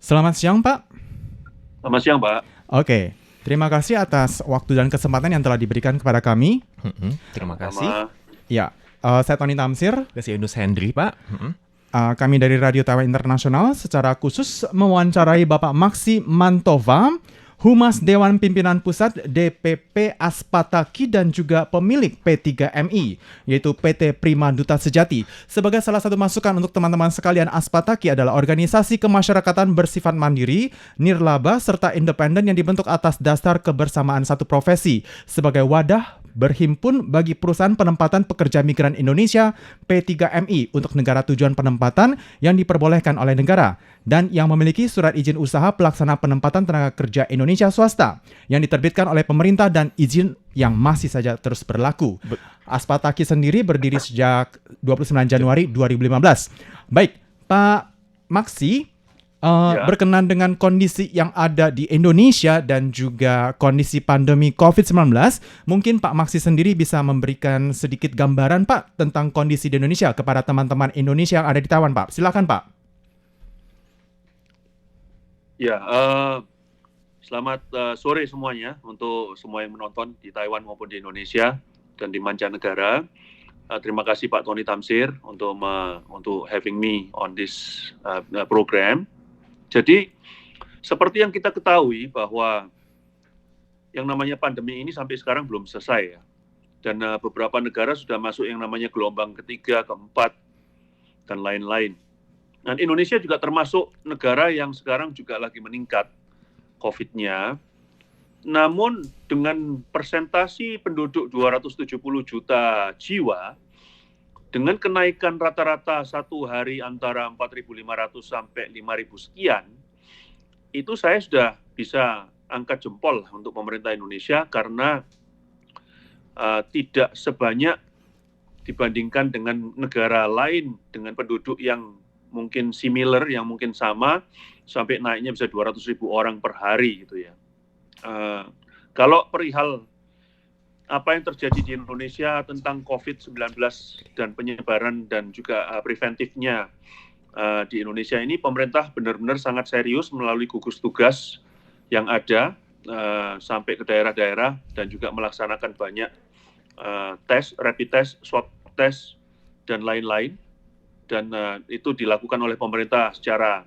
Selamat siang, Pak. Selamat siang, Pak. Oke, terima kasih atas waktu dan kesempatan yang telah diberikan kepada kami. Terima kasih. Sama-sama. Ya, saya Tony Tamsir. Saya Yunus Hendri, Pak. Kami dari Radio Taiwan Internasional secara khusus mewawancarai Bapak Maksi Mantova, Humas Dewan Pimpinan Pusat DPP Aspataki dan juga pemilik P3MI, yaitu PT Prima Duta Sejati. Sebagai salah satu masukan untuk teman-teman sekalian, Aspataki adalah organisasi kemasyarakatan bersifat mandiri, nirlaba, serta independen yang dibentuk atas dasar kebersamaan satu profesi sebagai wadah berhimpun bagi perusahaan penempatan pekerja migran Indonesia P3MI untuk negara tujuan penempatan yang diperbolehkan oleh negara dan yang memiliki surat izin usaha pelaksana penempatan tenaga kerja Indonesia swasta yang diterbitkan oleh pemerintah dan izin yang masih saja terus berlaku. Aspataki sendiri berdiri sejak 29 Januari 2015. Baik, Pak Maksi, berkenan dengan kondisi yang ada di Indonesia dan juga kondisi pandemi COVID-19, mungkin Pak Maksi sendiri bisa memberikan sedikit gambaran, Pak, tentang kondisi di Indonesia kepada teman-teman Indonesia yang ada di Taiwan, Pak. Silakan, Pak. Ya, selamat sore semuanya untuk semua yang menonton di Taiwan maupun di Indonesia dan di mancanegara. Terima kasih Pak Tony Tamsir untuk having me on this program. Jadi, seperti yang kita ketahui bahwa yang namanya pandemi ini sampai sekarang belum selesai ya. Dan beberapa negara sudah masuk yang namanya gelombang ketiga, keempat, dan lain-lain. Dan Indonesia juga termasuk negara yang sekarang juga lagi meningkat COVID-nya. Namun dengan persentasi penduduk 270 juta jiwa, dengan kenaikan rata-rata satu hari antara 4.500 sampai 5.000 sekian, itu saya sudah bisa angkat jempol untuk pemerintah Indonesia karena tidak sebanyak dibandingkan dengan negara lain dengan penduduk yang mungkin similar, yang mungkin sama, sampai naiknya bisa 200.000 orang per hari gitu ya. Kalau perihal apa yang terjadi di Indonesia tentang COVID-19 dan penyebaran dan juga preventifnya di Indonesia ini, pemerintah benar-benar sangat serius melalui gugus tugas yang ada sampai ke daerah-daerah dan juga melaksanakan banyak tes, rapid test, swab test, dan lain-lain. Dan itu dilakukan oleh pemerintah secara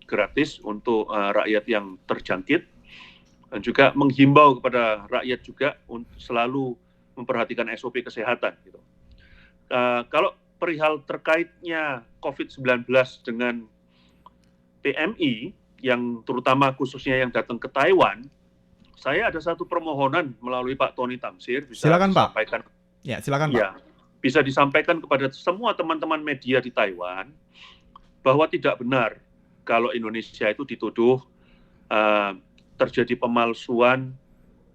gratis untuk rakyat yang terjangkit. Dan juga menghimbau kepada rakyat juga untuk selalu memperhatikan SOP kesehatan. Gitu. Kalau perihal terkaitnya COVID-19 dengan PMI, yang terutama khususnya yang datang ke Taiwan, saya ada satu permohonan melalui Pak Tony Tamsir. Bisa silakan, disampaikan, Pak. Ya, silakan, ya, Pak. bisa disampaikan kepada semua teman-teman media di Taiwan bahwa tidak benar kalau Indonesia itu dituduh terjadi pemalsuan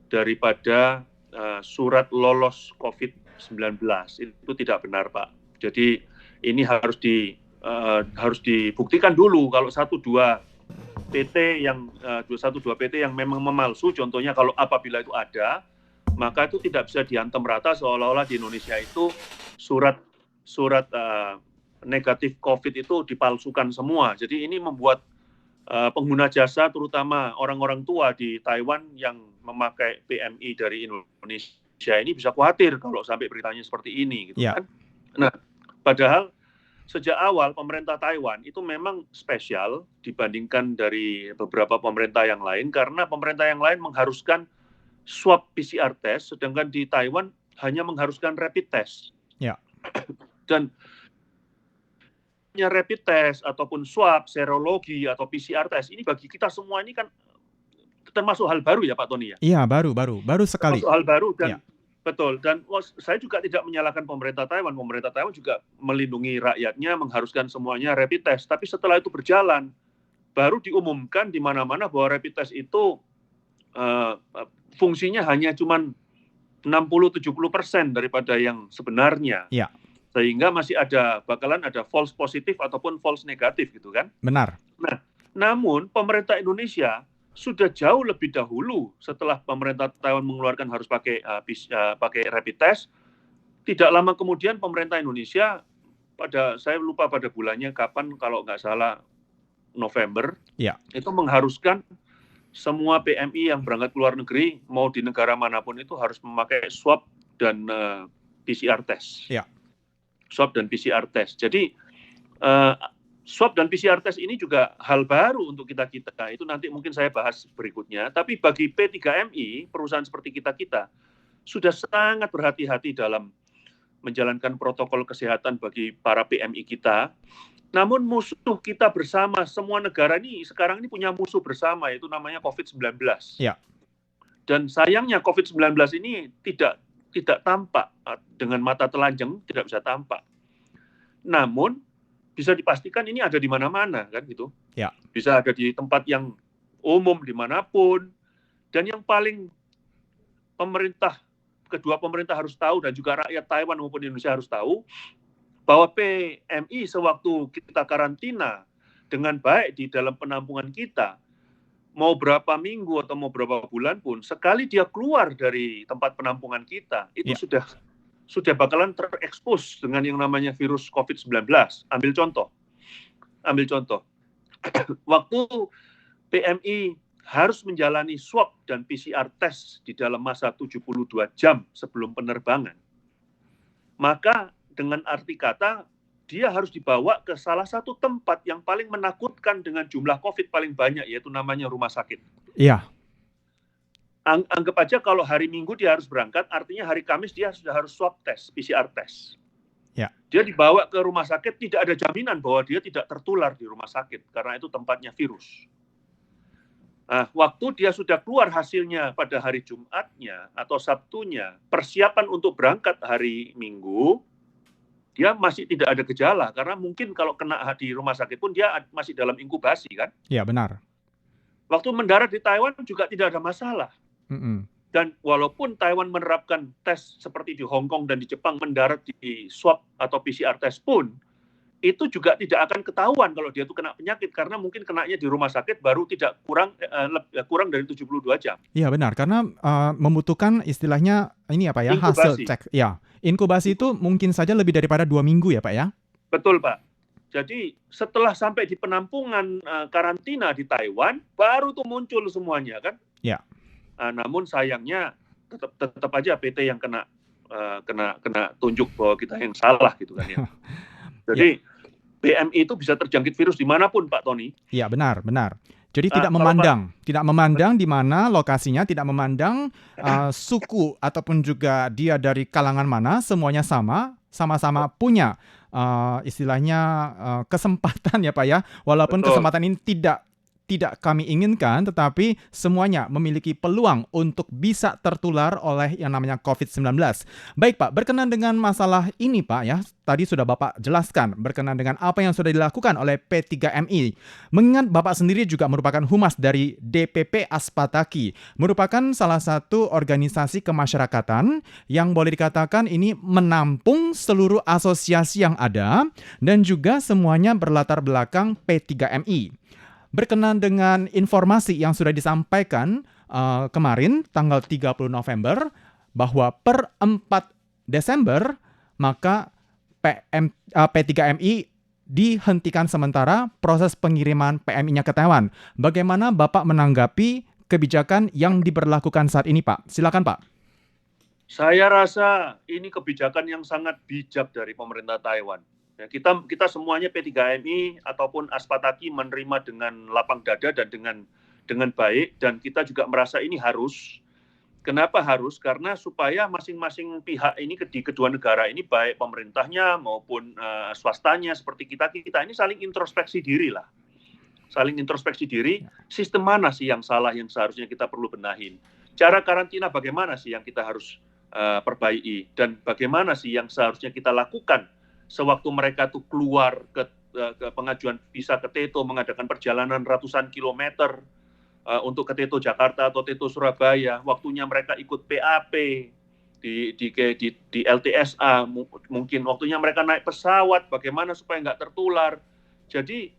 daripada surat lolos COVID-19. Itu tidak benar, Pak. Jadi ini harus dibuktikan dulu kalau 1-2 PT yang 1-2 PT yang memang memalsu, contohnya kalau apabila itu ada, maka itu tidak bisa diantem rata seolah-olah di Indonesia itu surat negatif COVID itu dipalsukan semua. Jadi ini membuat pengguna jasa, terutama orang-orang tua di Taiwan yang memakai PMI dari Indonesia ini bisa khawatir kalau sampai beritanya seperti ini, gitu kan? Nah, padahal sejak awal pemerintah Taiwan itu memang spesial dibandingkan dari beberapa pemerintah yang lain karena pemerintah yang lain mengharuskan swab PCR test, sedangkan di Taiwan hanya mengharuskan rapid test. Ya. Dan rapid test ataupun swab, serologi atau PCR test ini bagi kita semua ini kan termasuk hal baru ya Pak Tony ya? Iya, baru sekali. Termasuk hal baru dan betul. Dan saya juga tidak menyalahkan pemerintah Taiwan. Pemerintah Taiwan juga melindungi rakyatnya, mengharuskan semuanya rapid test. Tapi setelah itu berjalan, baru diumumkan di mana-mana bahwa rapid test itu fungsinya hanya cuma 60-70% daripada yang sebenarnya. Iya. Sehingga masih bakalan ada false positif ataupun false negatif gitu kan. Benar. Nah, namun pemerintah Indonesia sudah jauh lebih dahulu setelah pemerintah Taiwan mengeluarkan harus pakai rapid test. Tidak lama kemudian pemerintah Indonesia saya lupa pada bulannya kapan, kalau nggak salah November, Ya. itu mengharuskan semua PMI yang berangkat ke luar negeri, mau di negara manapun itu harus memakai swab dan PCR test. Ya. Swab dan PCR test. Jadi swab dan PCR test ini juga hal baru untuk kita-kita. Itu nanti mungkin saya bahas berikutnya. Tapi bagi P3MI, perusahaan seperti kita-kita, sudah sangat berhati-hati dalam menjalankan protokol kesehatan bagi para PMI kita. Namun musuh kita bersama, semua negara ini sekarang ini punya musuh bersama, yaitu namanya COVID-19. Ya. Dan sayangnya COVID-19 ini tidak tampak dengan mata telanjang, tidak bisa tampak. Namun bisa dipastikan ini ada di mana-mana, kan gitu. Ya. Bisa ada di tempat yang umum dimanapun. Dan yang paling kedua pemerintah harus tahu, dan juga rakyat Taiwan maupun Indonesia harus tahu, bahwa PMI sewaktu kita karantina dengan baik di dalam penampungan kita, mau berapa minggu atau mau berapa bulan pun, sekali dia keluar dari tempat penampungan kita, itu sudah bakalan terekspos dengan yang namanya virus COVID-19. Ambil contoh. Waktu PMI harus menjalani swab dan PCR test di dalam masa 72 jam sebelum penerbangan, maka dengan arti kata, dia harus dibawa ke salah satu tempat yang paling menakutkan dengan jumlah COVID paling banyak, yaitu namanya rumah sakit. Iya. Anggap aja kalau hari Minggu dia harus berangkat, artinya hari Kamis dia sudah harus swab test, PCR test. Ya. Dia dibawa ke rumah sakit, tidak ada jaminan bahwa dia tidak tertular di rumah sakit, karena itu tempatnya virus. Nah, waktu dia sudah keluar hasilnya pada hari Jumatnya atau Sabtunya, persiapan untuk berangkat hari Minggu, dia masih tidak ada gejala, karena mungkin kalau kena di rumah sakit pun dia masih dalam inkubasi, kan? Iya, benar. Waktu mendarat di Taiwan juga tidak ada masalah. Dan walaupun Taiwan menerapkan tes seperti di Hong Kong dan di Jepang, mendarat di swab atau PCR test pun, itu juga tidak akan ketahuan kalau dia itu kena penyakit, karena mungkin kenanya di rumah sakit baru tidak kurang dari 72 jam. Iya, benar, karena membutuhkan istilahnya ini apa ya, inkubasi. Hasil cek. Ya, inkubasi itu mungkin saja lebih daripada 2 minggu ya, Pak ya? Betul, Pak. Jadi setelah sampai di penampungan karantina di Taiwan, baru tuh muncul semuanya, kan? Ya. Namun sayangnya tetap aja PT yang kena tunjuk bahwa kita yang salah, gitu kan ya. Jadi PMI itu bisa terjangkit virus dimanapun, Pak Tony. Iya, benar. Jadi tidak memandang di mana lokasinya, tidak memandang suku ataupun juga dia dari kalangan mana, semuanya sama-sama punya istilahnya kesempatan ya Pak ya. Walaupun kesempatan ini tidak kami inginkan, tetapi semuanya memiliki peluang untuk bisa tertular oleh yang namanya COVID-19. Baik Pak, berkenan dengan masalah ini Pak ya, tadi sudah Bapak jelaskan, berkenan dengan apa yang sudah dilakukan oleh P3MI. Mengingat Bapak sendiri juga merupakan humas dari DPP Aspataki, merupakan salah satu organisasi kemasyarakatan yang boleh dikatakan ini menampung seluruh asosiasi yang ada dan juga semuanya berlatar belakang P3MI. Berkenan dengan informasi yang sudah disampaikan kemarin tanggal 30 November bahwa per 4 Desember maka P3MI dihentikan sementara proses pengiriman PMI-nya ke Taiwan. Bagaimana Bapak menanggapi kebijakan yang diberlakukan saat ini, Pak? Silakan, Pak. Saya rasa ini kebijakan yang sangat bijak dari pemerintah Taiwan. Ya, kita semuanya P3MI ataupun Aspataki menerima dengan lapang dada dan dengan baik, dan kita juga merasa ini harus. Kenapa harus? Karena supaya masing-masing pihak ini di kedua negara ini, baik pemerintahnya maupun swastanya seperti kita ini saling introspeksi diri lah. Saling introspeksi diri, sistem mana sih yang salah yang seharusnya kita perlu benahin. Cara karantina bagaimana sih yang kita harus perbaiki, dan bagaimana sih yang seharusnya kita lakukan sewaktu mereka tuh keluar ke pengajuan visa ke Teto, mengadakan perjalanan ratusan kilometer untuk ke Teto Jakarta atau Teto Surabaya, waktunya mereka ikut PAP di LTSA, mungkin waktunya mereka naik pesawat, bagaimana supaya nggak tertular. Jadi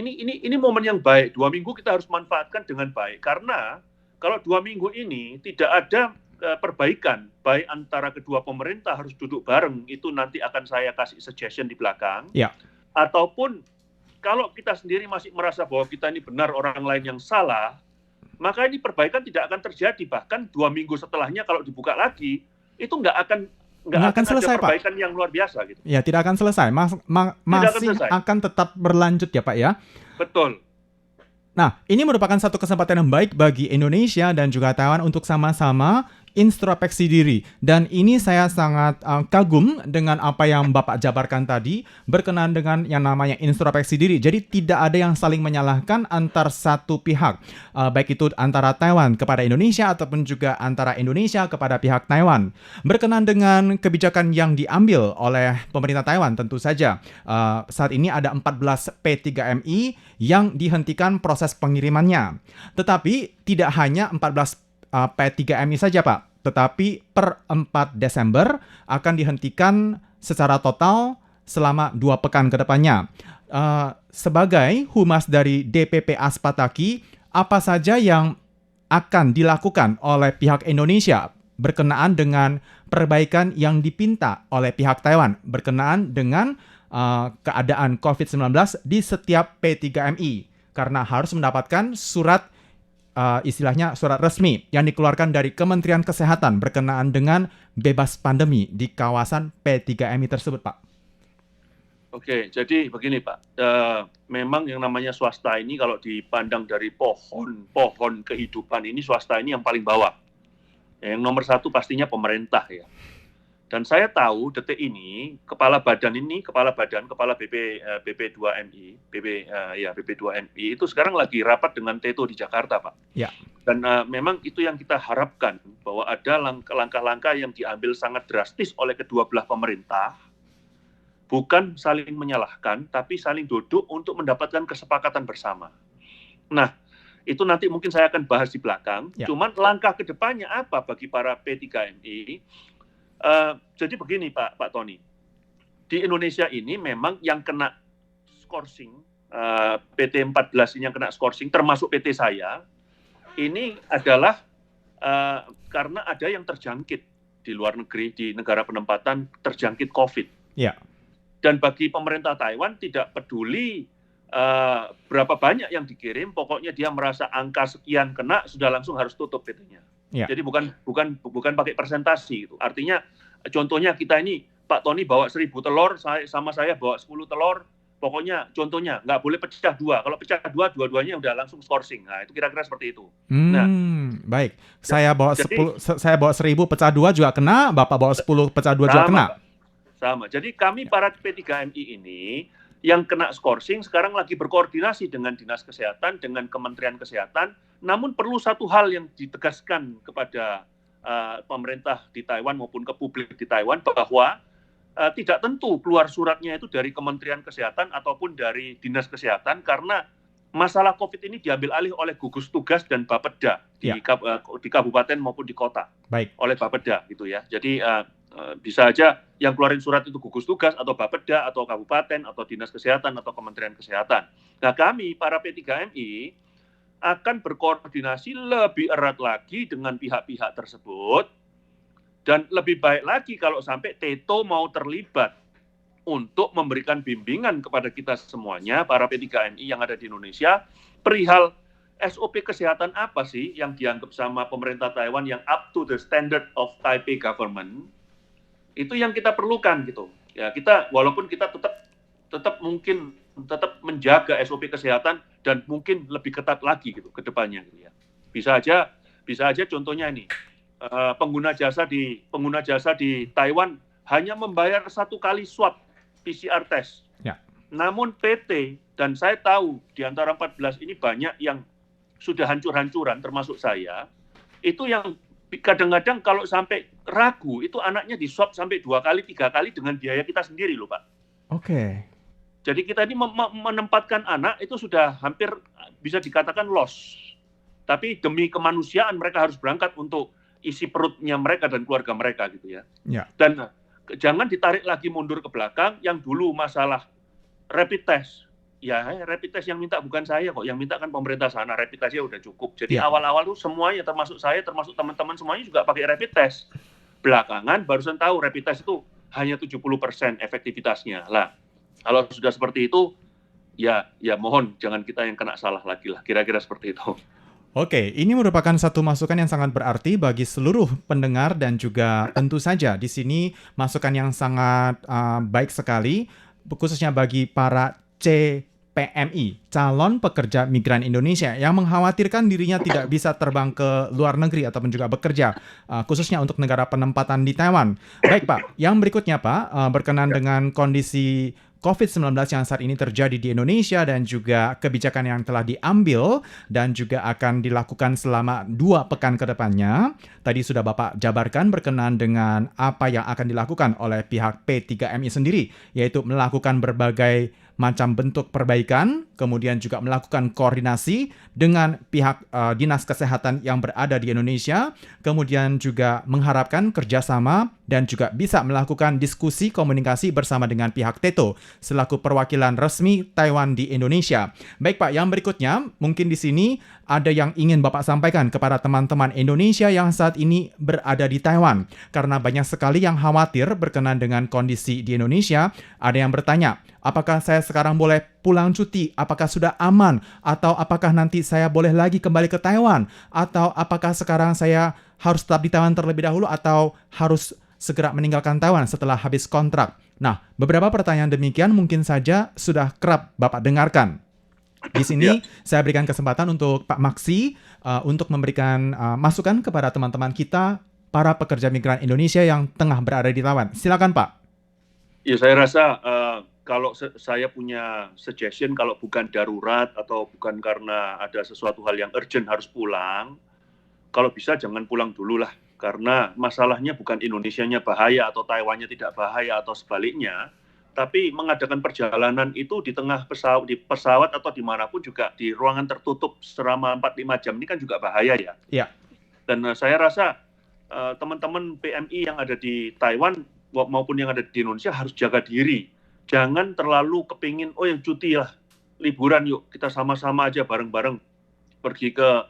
ini momen yang baik. 2 minggu kita harus manfaatkan dengan baik, karena kalau 2 minggu ini tidak ada perbaikan, baik antara kedua pemerintah harus duduk bareng, itu nanti akan saya kasih suggestion di belakang, ya. Ataupun kalau kita sendiri masih merasa bahwa kita ini benar, orang lain yang salah, maka ini perbaikan tidak akan terjadi. Bahkan 2 minggu setelahnya kalau dibuka lagi, itu nggak akan selesai, ada perbaikan yang luar biasa gitu. Ya, tidak akan selesai. Masih selesai. akan tetap berlanjut ya Pak ya. Betul. Nah, ini merupakan satu kesempatan yang baik bagi Indonesia dan juga Taiwan untuk sama-sama introspeksi diri. Dan ini saya sangat kagum dengan apa yang Bapak jabarkan tadi berkenaan dengan yang namanya introspeksi diri. Jadi tidak ada yang saling menyalahkan antar satu pihak. Baik itu antara Taiwan kepada Indonesia ataupun juga antara Indonesia kepada pihak Taiwan. Berkenaan dengan kebijakan yang diambil oleh pemerintah Taiwan tentu saja. Saat ini ada 14 P3MI yang dihentikan proses pengirimannya. Tetapi tidak hanya 14 P3MI saja Pak, tetapi per 4 Desember akan dihentikan secara total selama 2 pekan ke depannya. Sebagai humas dari DPP Aspataki, apa saja yang akan dilakukan oleh pihak Indonesia berkenaan dengan perbaikan yang dipinta oleh pihak Taiwan berkenaan dengan keadaan COVID-19 di setiap P3MI, karena harus mendapatkan surat istilahnya surat resmi yang dikeluarkan dari Kementerian Kesehatan berkenaan dengan bebas pandemi di kawasan P3MI tersebut, Pak. Oke, jadi begini Pak, memang yang namanya swasta ini kalau dipandang dari pohon kehidupan ini, swasta ini yang paling bawah. Yang nomor 1 pastinya pemerintah ya. Dan saya tahu detik ini kepala BP2MI, BP2MI itu sekarang lagi rapat dengan Teto di Jakarta, Pak. Ya. Dan memang itu yang kita harapkan, bahwa ada langkah-langkah yang diambil sangat drastis oleh kedua belah pemerintah, bukan saling menyalahkan, tapi saling duduk untuk mendapatkan kesepakatan bersama. Nah, itu nanti mungkin saya akan bahas di belakang. Ya. Cuman langkah kedepannya apa bagi para P3MI? Jadi begini Pak Tony, di Indonesia ini memang yang kena skorsing, PT 14 ini yang kena skorsing, termasuk PT saya, ini adalah karena ada yang terjangkit di luar negeri, di negara penempatan terjangkit COVID. Ya. Dan bagi pemerintah Taiwan tidak peduli berapa banyak yang dikirim, pokoknya dia merasa angka sekian kena, sudah langsung harus tutup PT-nya. Ya. Jadi bukan pakai persentasi gitu. Artinya contohnya kita ini Pak Tony bawa 1.000 telur, sama saya bawa 10 telur, pokoknya contohnya nggak boleh pecah 2. Kalau pecah 2, dua-duanya udah langsung skorsing. Nah, itu kira-kira seperti itu. Baik. Saya bawa 1.000 pecah 2 juga kena, Bapak bawa 10 pecah 2 juga kena. Sama. Jadi kami para P3MI ini yang kena skorsing sekarang lagi berkoordinasi dengan Dinas Kesehatan, dengan Kementerian Kesehatan. Namun perlu satu hal yang ditegaskan kepada pemerintah di Taiwan maupun ke publik di Taiwan, bahwa tidak tentu keluar suratnya itu dari Kementerian Kesehatan ataupun dari Dinas Kesehatan, karena masalah COVID ini diambil alih oleh gugus tugas dan Bapeda di kabupaten maupun di kota. Baik. Oleh Bapeda gitu ya. Jadi bisa aja yang keluarin surat itu gugus tugas atau Bapeda atau kabupaten atau Dinas Kesehatan atau Kementerian Kesehatan. Nah, kami para P3MI akan berkoordinasi lebih erat lagi dengan pihak-pihak tersebut, dan lebih baik lagi kalau sampai Teto mau terlibat untuk memberikan bimbingan kepada kita semuanya, para P3MI yang ada di Indonesia, perihal SOP kesehatan apa sih yang dianggap sama pemerintah Taiwan yang up to the standard of Taipei government. Itu yang kita perlukan gitu. Ya, kita walaupun kita tetap menjaga SOP kesehatan dan mungkin lebih ketat lagi gitu ke depannya gitu ya. Bisa aja contohnya ini, pengguna jasa di Taiwan hanya membayar 1 kali swab PCR test. Ya. Namun PT, dan saya tahu di antara 14 ini banyak yang sudah hancur-hancuran termasuk saya, itu yang kadang-kadang kalau sampai ragu, itu anaknya di swab sampai 2 kali, 3 kali dengan biaya kita sendiri loh Pak. Oke. Jadi kita ini menempatkan anak itu sudah hampir bisa dikatakan loss. Tapi demi kemanusiaan mereka harus berangkat untuk isi perutnya mereka dan keluarga mereka gitu ya. Ya. Dan jangan ditarik lagi mundur ke belakang, yang dulu masalah rapid test. Ya, rapid test yang minta bukan saya kok, yang minta kan pemerintah sana, rapid testnya udah cukup. Jadi awal-awal tuh semuanya, termasuk saya, termasuk teman-teman semuanya juga pakai rapid test. Belakangan barusan tahu rapid test itu hanya 70% efektivitasnya. Lah, kalau sudah seperti itu, ya mohon jangan kita yang kena salah lagi lah, kira-kira seperti itu. Oke, ini merupakan satu masukan yang sangat berarti bagi seluruh pendengar dan juga tentu saja di sini masukan yang sangat baik sekali, khususnya bagi para CPMI, calon pekerja migran Indonesia yang mengkhawatirkan dirinya tidak bisa terbang ke luar negeri ataupun juga bekerja, khususnya untuk negara penempatan di Taiwan. Baik Pak, yang berikutnya Pak, berkenan dengan kondisi COVID-19 yang saat ini terjadi di Indonesia dan juga kebijakan yang telah diambil dan juga akan dilakukan selama 2 pekan ke depannya. Tadi sudah Bapak jabarkan berkenaan dengan apa yang akan dilakukan oleh pihak P3MI sendiri, yaitu melakukan berbagai macam bentuk perbaikan, kemudian juga melakukan koordinasi dengan pihak Dinas Kesehatan yang berada di Indonesia, kemudian juga mengharapkan kerjasama dan juga bisa melakukan diskusi komunikasi bersama dengan pihak TETO selaku perwakilan resmi Taiwan di Indonesia. Baik Pak, yang berikutnya mungkin di sini ada yang ingin Bapak sampaikan kepada teman-teman Indonesia yang saat ini berada di Taiwan. Karena banyak sekali yang khawatir berkenaan dengan kondisi di Indonesia, ada yang bertanya, apakah saya sekarang boleh pulang cuti? Apakah sudah aman? Atau apakah nanti saya boleh lagi kembali ke Taiwan? Atau apakah sekarang saya harus tetap di Taiwan terlebih dahulu atau harus segera meninggalkan Taiwan setelah habis kontrak? Nah, beberapa pertanyaan demikian mungkin saja sudah kerap Bapak dengarkan. Di sini saya berikan kesempatan untuk Pak Maksi untuk memberikan masukan kepada teman-teman kita, para pekerja migran Indonesia yang tengah berada di Taiwan. Silakan Pak. Ya, saya rasa kalau saya punya suggestion, kalau bukan darurat atau bukan karena ada sesuatu hal yang urgent harus pulang, kalau bisa jangan pulang dulu lah. Karena masalahnya bukan Indonesianya bahaya atau Taiwannya tidak bahaya atau sebaliknya, tapi mengadakan perjalanan itu di tengah pesawat, di pesawat atau dimanapun juga di ruangan tertutup selama 4-5 jam ini kan juga bahaya ya. Iya. Dan saya rasa teman-teman PMI yang ada di Taiwan maupun yang ada di Indonesia harus jaga diri. Jangan terlalu kepingin, yang cuti lah, liburan yuk, kita sama-sama aja bareng-bareng pergi ke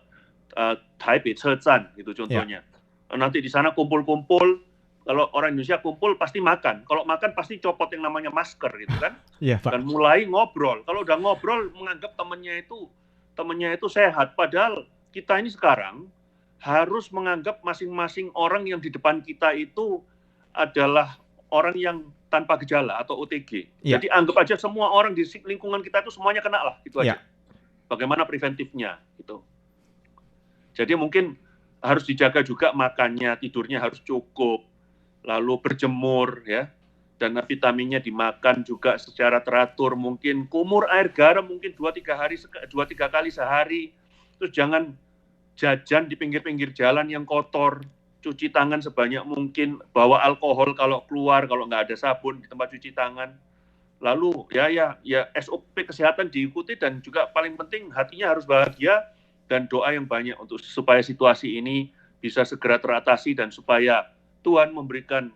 Taipei Chezan gitu contohnya. Nanti di sana kumpul-kumpul, kalau orang Indonesia kumpul pasti makan. Kalau makan pasti copot yang namanya masker gitu kan. Iya, Pak. Dan mulai ngobrol. Kalau udah ngobrol menganggap temannya itu sehat. Padahal kita ini sekarang harus menganggap masing-masing orang yang di depan kita itu adalah orang yang tanpa gejala atau OTG. Ya. Jadi anggap aja semua orang di lingkungan kita itu semuanya kena lah, gitu aja. Ya. Bagaimana preventifnya gitu. Jadi mungkin harus dijaga juga makannya, tidurnya harus cukup, lalu berjemur ya, dan vitaminnya dimakan juga secara teratur, mungkin kumur air garam mungkin 2-3 kali sehari. Terus jangan jajan di pinggir-pinggir jalan yang kotor. Cuci tangan sebanyak mungkin, bawa alkohol kalau keluar, kalau nggak ada sabun di tempat cuci tangan. Lalu ya SOP kesehatan diikuti dan juga paling penting hatinya harus bahagia dan doa yang banyak untuk supaya situasi ini bisa segera teratasi dan supaya Tuhan memberikan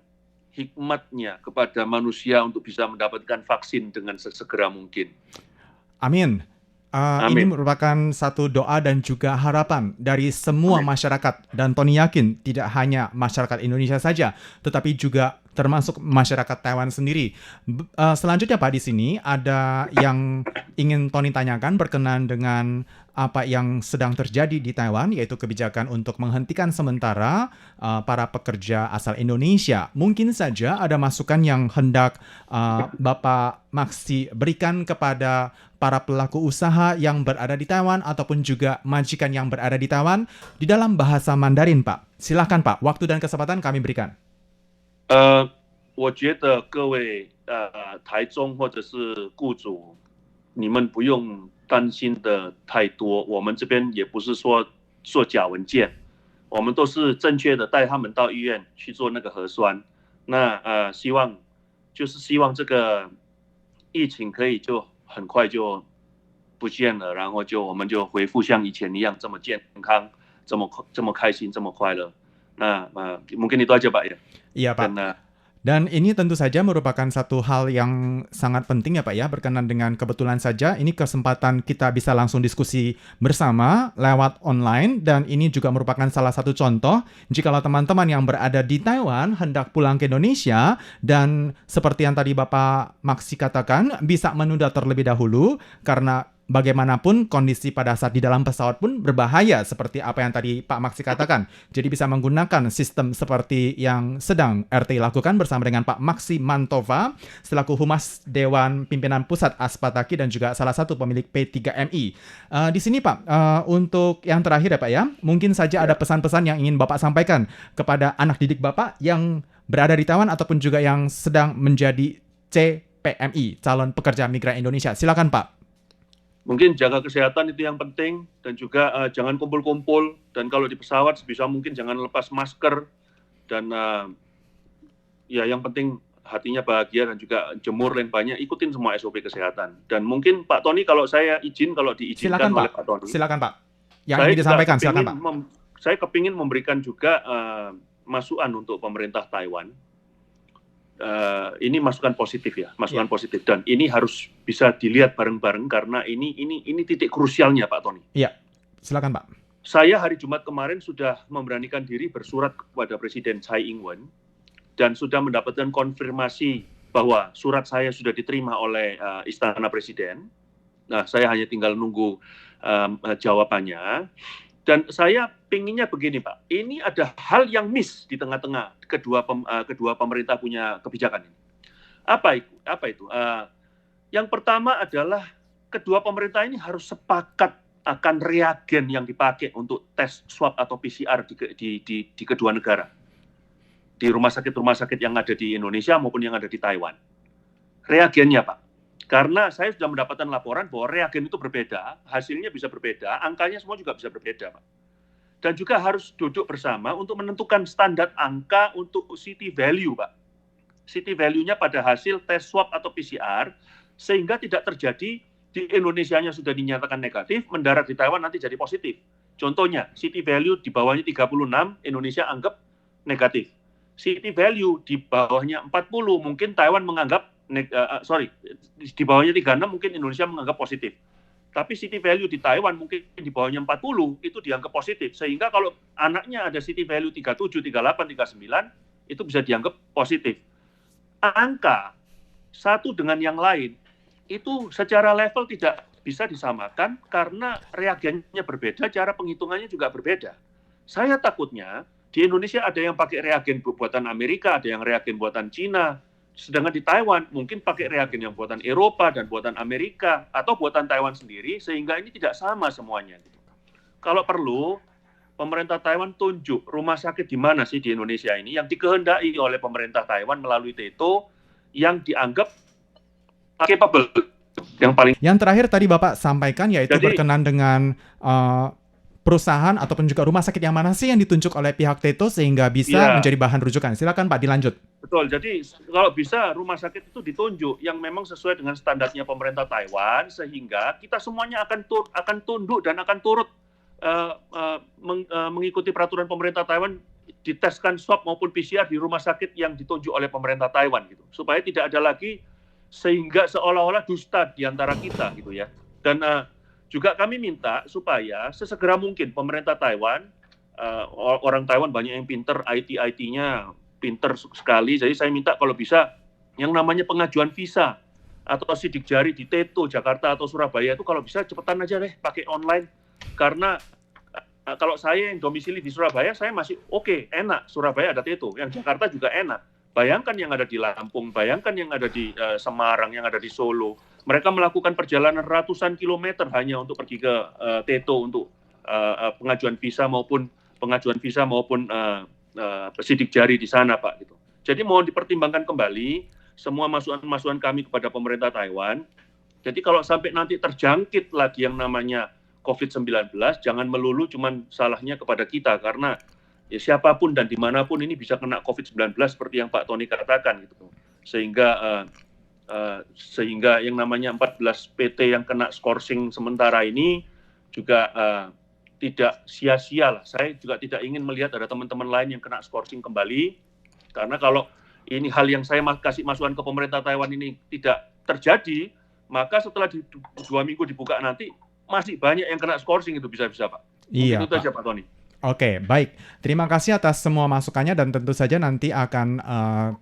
hikmatnya kepada manusia untuk bisa mendapatkan vaksin dengan sesegera mungkin. Amin. Ini merupakan satu doa dan juga harapan dari semua masyarakat, dan Tony yakin tidak hanya masyarakat Indonesia saja, tetapi juga termasuk masyarakat Taiwan sendiri. Selanjutnya Pak, di sini ada yang ingin Tony tanyakan berkenaan dengan apa yang sedang terjadi di Taiwan, yaitu kebijakan untuk menghentikan sementara para pekerja asal Indonesia. Mungkin saja ada masukan yang hendak Bapak Maksi berikan kepada para pelaku usaha yang berada di Taiwan ataupun juga majikan yang berada di Taiwan di dalam bahasa Mandarin, Pak. Silakan Pak, waktu dan kesempatan kami berikan. 我觉得各位台中或者是雇主，你们不用担心的太多。我们这边也不是说做假文件，我们都是正确的带他们到医院去做那个核酸。那希望这个疫情可以就很快就不见了，然后我们就恢复像以前一样这么健康，这么开心，这么快乐。Nah, mungkin itu aja Pak ya. Iya Pak. Dan ini tentu saja merupakan satu hal yang sangat penting ya Pak ya, berkenan dengan kebetulan saja ini kesempatan kita bisa langsung diskusi bersama lewat online, dan ini juga merupakan salah satu contoh jikalau teman-teman yang berada di Taiwan hendak pulang ke Indonesia dan seperti yang tadi Bapak Maksi katakan bisa menunda terlebih dahulu karena bagaimanapun kondisi pada saat di dalam pesawat pun berbahaya seperti apa yang tadi Pak Maksi katakan. Jadi bisa menggunakan sistem seperti yang sedang RTI lakukan bersama dengan Pak Maksi Mantova selaku Humas Dewan Pimpinan Pusat Aspataki dan juga salah satu pemilik P3MI. Di sini Pak, untuk yang terakhir ya Pak ya, mungkin saja ada pesan-pesan yang ingin Bapak sampaikan kepada anak didik Bapak yang berada di Taiwan ataupun juga yang sedang menjadi CPMI, calon pekerja migran Indonesia. Silakan Pak. Mungkin jaga kesehatan itu yang penting, dan juga jangan kumpul-kumpul, dan kalau di pesawat sebisa mungkin jangan lepas masker, dan ya yang penting hatinya bahagia dan juga jemur yang banyak, ikutin semua SOP kesehatan. Dan mungkin Pak Tony kalau saya izin, kalau diizinkan Silakan, oleh Pak. Pak Tony. Silakan Pak. Yang ingin disampaikan, silakan Pak. Saya kepingin memberikan juga masukan untuk pemerintah Taiwan. Ini masukan positif ya, masukan positif, dan ini harus bisa dilihat bareng-bareng karena ini titik krusialnya Pak Tony. Iya, silakan Pak. Saya hari Jumat kemarin sudah memberanikan diri bersurat kepada Presiden Tsai Ing-wen dan sudah mendapatkan konfirmasi bahwa surat saya sudah diterima oleh Istana Presiden. Nah, saya hanya tinggal nunggu jawabannya. Dan saya pinginnya begini Pak, ini ada hal yang miss di tengah-tengah kedua pemerintah punya kebijakan ini. Apa itu? Yang pertama adalah kedua pemerintah ini harus sepakat akan reagen yang dipakai untuk tes swab atau PCR di kedua negara, di rumah sakit yang ada di Indonesia maupun yang ada di Taiwan. Reagennya Pak, karena saya sudah mendapatkan laporan bahwa reagen itu berbeda, hasilnya bisa berbeda, angkanya semua juga bisa berbeda, Pak. Dan juga harus duduk bersama untuk menentukan standar angka untuk city value, Pak. City value-nya pada hasil tes swab atau PCR, sehingga tidak terjadi di Indonesianya sudah dinyatakan negatif, mendarat di Taiwan nanti jadi positif. Contohnya, city value di bawahnya 36, Indonesia anggap negatif. City value di bawahnya 40, mungkin Taiwan menganggap di bawahnya 36 mungkin Indonesia menganggap positif. Tapi city value di Taiwan mungkin di bawahnya 40 itu dianggap positif. Sehingga kalau anaknya ada city value 37, 38, 39 itu bisa dianggap positif. Angka satu dengan yang lain itu secara level tidak bisa disamakan karena reagennya berbeda, cara penghitungannya juga berbeda. Saya takutnya di Indonesia ada yang pakai reagen buatan Amerika, ada yang reagen buatan Cina. Sedangkan di Taiwan mungkin pakai reagen yang buatan Eropa dan buatan Amerika atau buatan Taiwan sendiri, sehingga ini tidak sama semuanya. Kalau perlu, pemerintah Taiwan tunjuk rumah sakit di mana sih di Indonesia ini yang dikehendaki oleh pemerintah Taiwan melalui TETO yang dianggap capable. Yang terakhir tadi Bapak sampaikan yaitu berkenan dengan perusahaan ataupun juga rumah sakit yang mana sih yang ditunjuk oleh pihak TETO sehingga bisa menjadi bahan rujukan. Silakan Pak, dilanjut. Betul, jadi kalau bisa rumah sakit itu ditunjuk yang memang sesuai dengan standarnya pemerintah Taiwan, sehingga kita semuanya akan tunduk dan akan turut mengikuti peraturan pemerintah Taiwan, diteskan swab maupun PCR di rumah sakit yang ditunjuk oleh pemerintah Taiwan gitu, supaya tidak ada lagi sehingga seolah-olah dusta di antara kita gitu ya. Dan juga kami minta supaya sesegera mungkin pemerintah Taiwan, orang Taiwan banyak yang pinter, IT-nya pinter sekali, jadi saya minta kalau bisa yang namanya pengajuan visa atau sidik jari di TETO Jakarta atau Surabaya itu kalau bisa cepetan aja deh pakai online, karena kalau saya yang domisili di Surabaya saya masih oke, enak, Surabaya ada TETO, yang Jakarta juga enak. Bayangkan yang ada di Lampung, bayangkan yang ada di Semarang, yang ada di Solo, mereka melakukan perjalanan ratusan kilometer hanya untuk pergi ke TETO untuk pengajuan visa maupun sidik jari di sana, Pak. Gitu. Jadi mohon dipertimbangkan kembali semua masukan-masukan kami kepada pemerintah Taiwan. Jadi kalau sampai nanti terjangkit lagi yang namanya COVID-19, jangan melulu cuman salahnya kepada kita, karena ya siapapun dan dimanapun ini bisa kena COVID-19 seperti yang Pak Tony katakan gitu. Sehingga yang namanya 14 PT yang kena skorsing sementara ini juga tidak sia-sia lah. Saya juga tidak ingin melihat ada teman-teman lain yang kena skorsing kembali, karena kalau ini hal yang saya kasih masukan ke pemerintah Taiwan ini tidak terjadi, maka setelah 2 minggu dibuka nanti masih banyak yang kena skorsing itu bisa-bisa Pak. Iya, Mungkin itu Pak. aja Pak Tony. Oke, baik. Terima kasih atas semua masukannya dan tentu saja nanti akan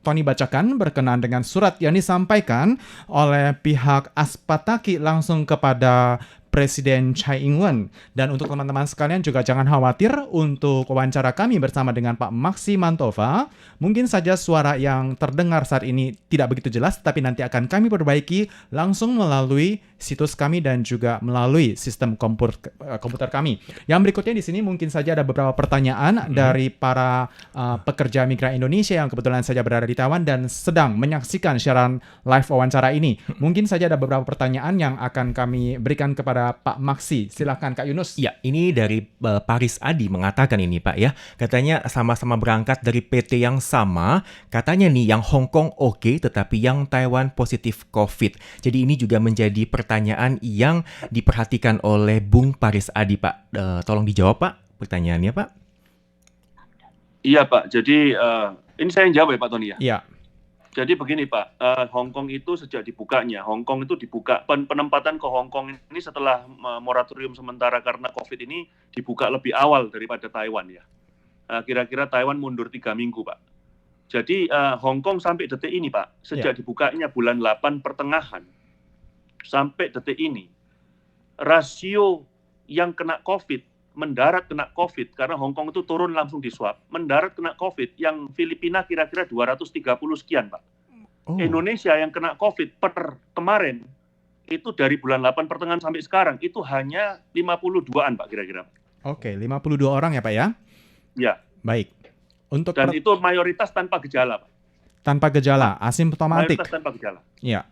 Tony bacakan berkenaan dengan surat yang disampaikan oleh pihak Aspataki langsung kepada Presiden Tsai Ing-wen. Dan untuk teman-teman sekalian juga jangan khawatir untuk wawancara kami bersama dengan Pak Maksi Mantova. Mungkin saja suara yang terdengar saat ini tidak begitu jelas, tapi nanti akan kami perbaiki langsung melalui situs kami dan juga melalui sistem komputer kami. Yang berikutnya di sini mungkin saja ada beberapa pertanyaan dari para pekerja migran Indonesia yang kebetulan saja berada di Taiwan dan sedang menyaksikan siaran live wawancara ini. Mungkin saja ada beberapa pertanyaan yang akan kami berikan kepada Pak Maksi. Silakan Kak Yunus. Ya, ini dari Paris Adi mengatakan ini Pak ya. Katanya sama-sama berangkat dari PT yang sama. Katanya nih yang Hong Kong oke, tetapi yang Taiwan positif COVID. Jadi ini juga menjadi pertanyaan yang diperhatikan oleh Bung Paris Adi Pak. Tolong dijawab Pak pertanyaannya Pak. Iya Pak, jadi ini saya yang jawab ya Pak Tony ya? Iya. Jadi begini Pak, Hong Kong itu sejak dibukanya, Hong Kong itu dibuka, penempatan ke Hong Kong ini setelah moratorium sementara karena COVID ini dibuka lebih awal daripada Taiwan ya. Kira-kira Taiwan mundur 3 minggu Pak. Jadi Hong Kong sampai detik ini Pak, sejak dibukanya bulan 8 pertengahan, sampai detik ini, rasio yang kena COVID, mendarat kena COVID, karena Hong Kong itu turun langsung di swab, mendarat kena COVID, yang Filipina kira-kira 230 sekian, Pak. Indonesia yang kena COVID per kemarin, itu dari bulan 8 pertengahan sampai sekarang, itu hanya 52-an, Pak, kira-kira. Oke, 52 orang ya, Pak ya? Ya. Baik. Dan itu mayoritas tanpa gejala, Pak. Tanpa gejala, asimptomatik. Mayoritas tanpa gejala. Iya.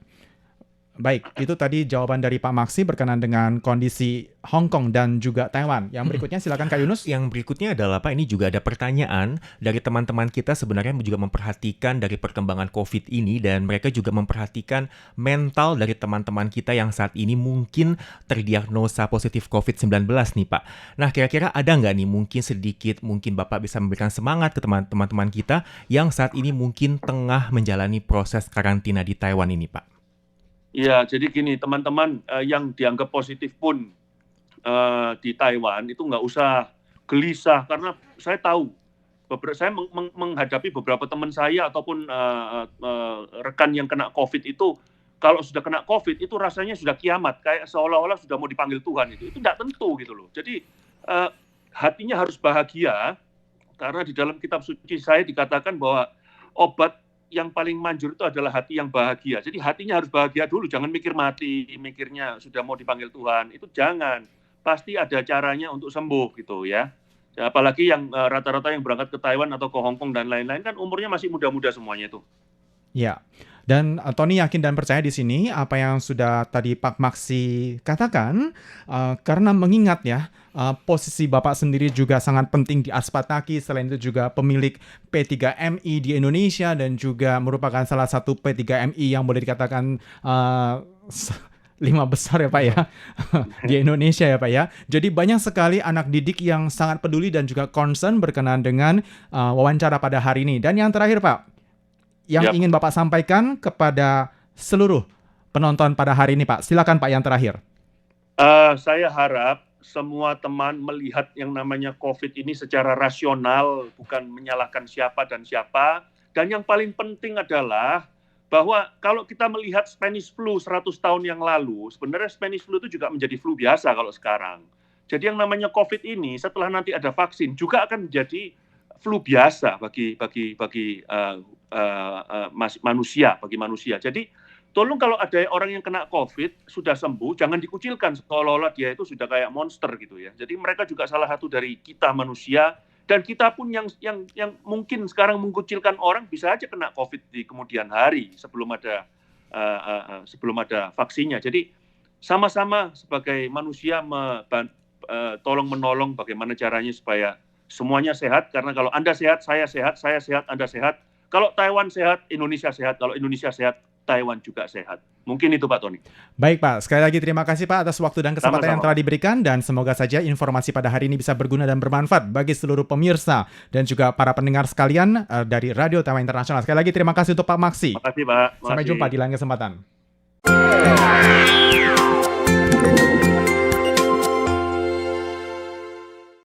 Baik, itu tadi jawaban dari Pak Maksi berkenaan dengan kondisi Hong Kong dan juga Taiwan. Yang berikutnya silakan Kak Yunus. Yang berikutnya adalah Pak, ini juga ada pertanyaan dari teman-teman kita sebenarnya juga memperhatikan dari perkembangan COVID ini dan mereka juga memperhatikan mental dari teman-teman kita yang saat ini mungkin terdiagnosa positif COVID-19 nih Pak. Nah kira-kira ada nggak nih mungkin Bapak bisa memberikan semangat ke teman-teman kita yang saat ini mungkin tengah menjalani proses karantina di Taiwan ini Pak? Ya, jadi gini, teman-teman yang dianggap positif pun di Taiwan itu nggak usah gelisah, karena saya tahu, saya menghadapi beberapa teman saya ataupun rekan yang kena COVID itu, kalau sudah kena COVID itu rasanya sudah kiamat, kayak seolah-olah sudah mau dipanggil Tuhan itu tidak tentu gitu loh. Jadi hatinya harus bahagia, karena di dalam kitab suci saya dikatakan bahwa obat yang paling manjur itu adalah hati yang bahagia. Jadi hatinya harus bahagia dulu, jangan mikir mati, mikirnya sudah mau dipanggil Tuhan. Itu jangan. Pasti ada caranya untuk sembuh gitu ya. Apalagi yang rata-rata yang berangkat ke Taiwan atau ke Hong Kong dan lain-lain kan umurnya masih muda-muda semuanya itu. Ya. Dan Tony yakin dan percaya di sini apa yang sudah tadi Pak Maksi katakan, karena mengingat ya, posisi Bapak sendiri juga sangat penting di Aspataki, selain itu juga pemilik P3MI di Indonesia dan juga merupakan salah satu P3MI yang boleh dikatakan 5 besar ya Pak ya, di Indonesia ya Pak ya. Jadi banyak sekali anak didik yang sangat peduli dan juga concern berkenaan dengan wawancara pada hari ini. Dan yang terakhir Pak, yang ingin Bapak sampaikan kepada seluruh penonton pada hari ini Pak. Silakan Pak yang terakhir. Saya harap semua teman melihat yang namanya COVID ini secara rasional, bukan menyalahkan siapa dan siapa. Dan yang paling penting adalah bahwa kalau kita melihat Spanish flu 100 tahun yang lalu, sebenarnya Spanish flu itu juga menjadi flu biasa kalau sekarang. Jadi yang namanya COVID ini setelah nanti ada vaksin juga akan menjadi flu biasa bagi manusia. Jadi tolong kalau ada orang yang kena COVID sudah sembuh, jangan dikucilkan seolah-olah dia itu sudah kayak monster gitu ya. Jadi mereka juga salah satu dari kita manusia, dan kita pun yang mungkin sekarang mengucilkan orang bisa aja kena COVID di kemudian hari sebelum ada vaksinnya. Jadi sama-sama sebagai manusia tolong menolong bagaimana caranya supaya semuanya sehat, karena kalau Anda sehat, saya sehat, Anda sehat. Kalau Taiwan sehat, Indonesia sehat. Kalau Indonesia sehat, Taiwan juga sehat. Mungkin itu Pak Tony. Baik Pak, sekali lagi terima kasih Pak atas waktu dan kesempatan yang Sama-sama. telah diberikan, dan semoga saja informasi pada hari ini bisa berguna dan bermanfaat bagi seluruh pemirsa dan juga para pendengar sekalian dari Radio Taiwan Internasional. Sekali lagi terima kasih untuk Pak Maksi. Makasih Pak. Sampai Makasih. jumpa di lain kesempatan.